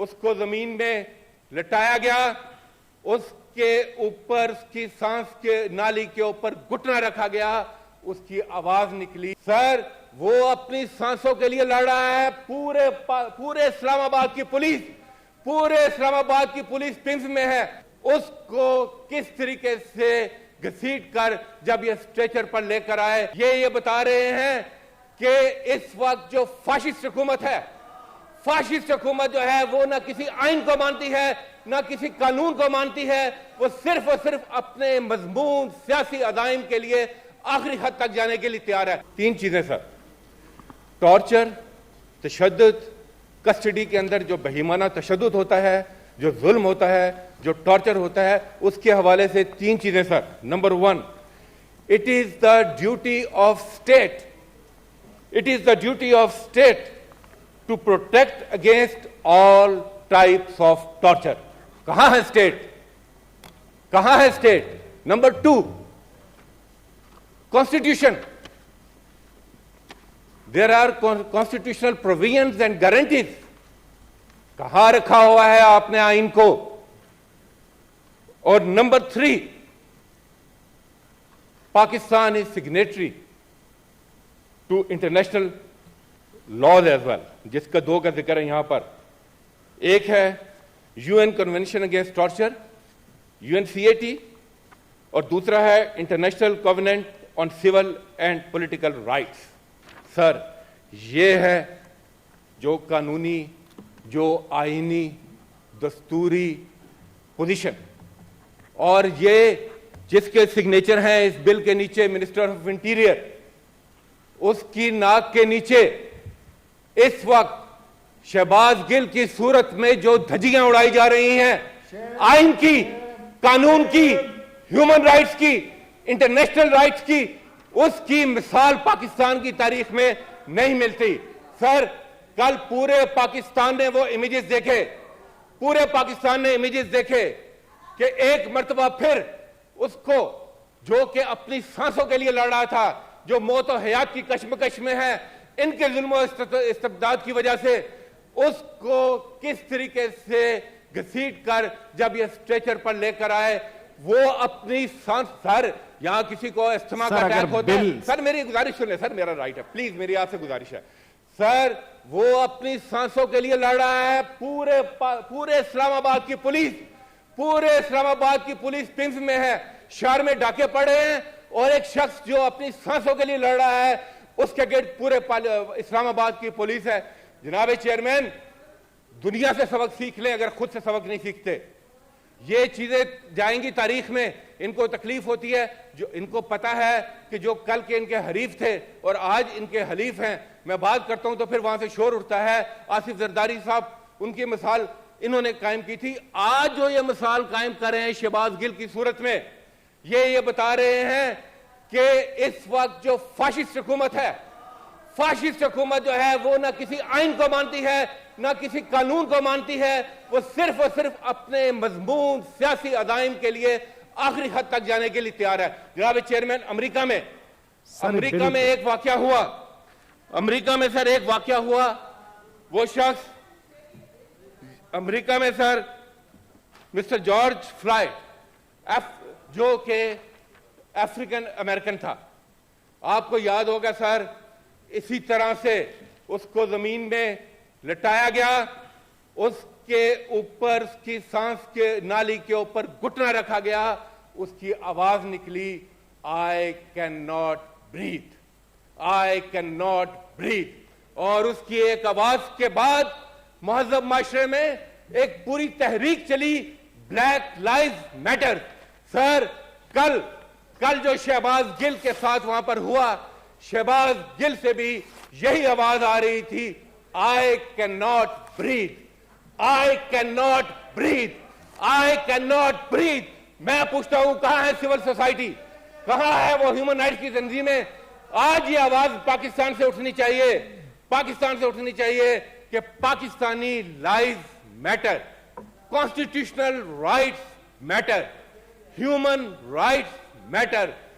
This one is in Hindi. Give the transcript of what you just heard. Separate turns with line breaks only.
उसको जमीन में लटाया गया, उसके ऊपर उसकी सांस के नाली के ऊपर घुटना रखा गया, उसकी आवाज निकली। सर, वो अपनी सांसों के लिए लड़ रहा है। पूरे इस्लामाबाद की पुलिस पिंस में है। उसको किस तरीके से घसीट कर जब ये स्ट्रेचर पर लेकर आए, ये बता रहे हैं कि इस वक्त जो फाशिस्ट हुकूमत है, फाशिस्ट हुकूमत जो है वो ना किसी आइन को मानती है, ना किसी कानून को मानती है। वो सिर्फ और सिर्फ अपने मजमून सियासी अज़ाइम के लिए आखिरी हद तक जाने के लिए तैयार है। 3 चीजें सर, टॉर्चर, तशद्दुद, कस्टडी के अंदर जो बहीमाना तशद्दुद होता है, जो जुल्म होता है, जो टॉर्चर होता है, उसके हवाले से 3 चीजें sir. Number 1, it is the duty of state to protect against all types of torture. कहां है state? Number 2, constitution, there are constitutional provisions and guarantees. कहां रखा हुआ है आपने आइन को? और number 3, Pakistan is signatory to international laws as well, जिसका 2 का जिक्र है यहां पर। एक है UN convention against torture, UNCAT, और दूसरा है international covenant on civil and political rights. Sir, ये है जो कानूनी, जो आईनी, दस्तूरी पोजीशन, और ये जिसके सिग्नेचर हैं इस बिल के नीचे मिनिस्टर ऑफ इंटीरियर, उसकी नाक के नीचे इस वक्त शहबाज गिल की सूरत में जो धज्जियां उड़ाई जा रही हैं, आइन की, कानून की, ह्यूमन राइट्स की, इंटरनेशनल राइट्स की, उसकी मिसाल पाकिस्तान की तारीख में नहीं मिलती। सर, कल पूरे पाकिस्तान ने वो इमेजेस देखे, कि एक मर्तबा फिर उसको, जो कि अपनी सांसों के लिए लड़ रहा था, जो मौत और हयात की कश्मकश में है, इनके जुल्म और इस्तबदाद की वजह से, उसको किस तरीके से घसीट कर जब ये स्ट्रेचर पर लेकर आए, वो अपनी सांस। सर, यहां किसी को अस्थमा का अटैक होता है। सर, मेरी गुजारिश सुन ले सर, मेरा राइट है, प्लीज मेरी आपसे गुजारिश है। सर, वो अपनी सांसों के लिए लड़ रहा है। पूरे इस्लामाबाद की पुलिस पिंस में है। शहर में डाके पड़े हैं, और एक शख्स जो अपनी सांसों के लिए लड़ रहा है, उसके गेट पूरे इस्लामाबाद की पुलिस है। जनाब चेयरमैन, दुनिया से सबक सीख लें अगर खुद से सबक नहीं सीखते। ये चीजें जाएंगी तारीख में, इनको तकलीफ होती है। जो इनको पता है कि जो कल के इनके हरीफ थे और आज इनके हलीफ हैं, मैं बात करता हूं तो फिर वहां से शोर उठता है। आसिफ जरदारी साहब, उनकी मिसाल इन्होंने कायम की थी। आज जो ये मिसाल कायम कर रहे हैं शहबाज गिल की सूरत में, ये बता रहे हैं कि इस वक्त जो फाशिस्ट हुकूमत है, फाशिस्ट हुकूमत जो है वो ना किसी आइन को मानती है, ना किसी कानून को मानती है। वो सिर्फ और सिर्फ अपने मजमून सियासी अज़ाइम के लिए आखिरी हद तक जाने के लिए तैयार है। जनाब चेयरमैन, अमेरिका में एक वाकया हुआ। वो शख्स अमेरिका में सर, मिस्टर जॉर्ज फ्लॉयड, जो कि अफ्रीकन अमेरिकन था। आपको याद होगा सर, इसी तरह से उसको जमीन में लटाया गया, उसके ऊपर उसकी सांस के नाली के ऊपर घुटना रखा गया, उसकी आवाज निकली, आई कैन नॉट ब्रीथ। और उसकी एक आवाज के बाद महज़ब माशरे में एक पूरी तहरीक चली, ब्लैक लाइव्स मैटर। सर, कल जो शहबाज गिल के साथ वहां पर हुआ, शहबाज गिल से भी यही आवाज आ रही थी, आई कैन नॉट ब्रीथ। मैं पूछता हूं, कहां है सिविल सोसाइटी, कहां है वो ह्यूमन राइट्स की तंजीमें? आज ये आवाज पाकिस्तान से उठनी चाहिए कि Pakistani lives matter, constitutional rights matter, human rights matter.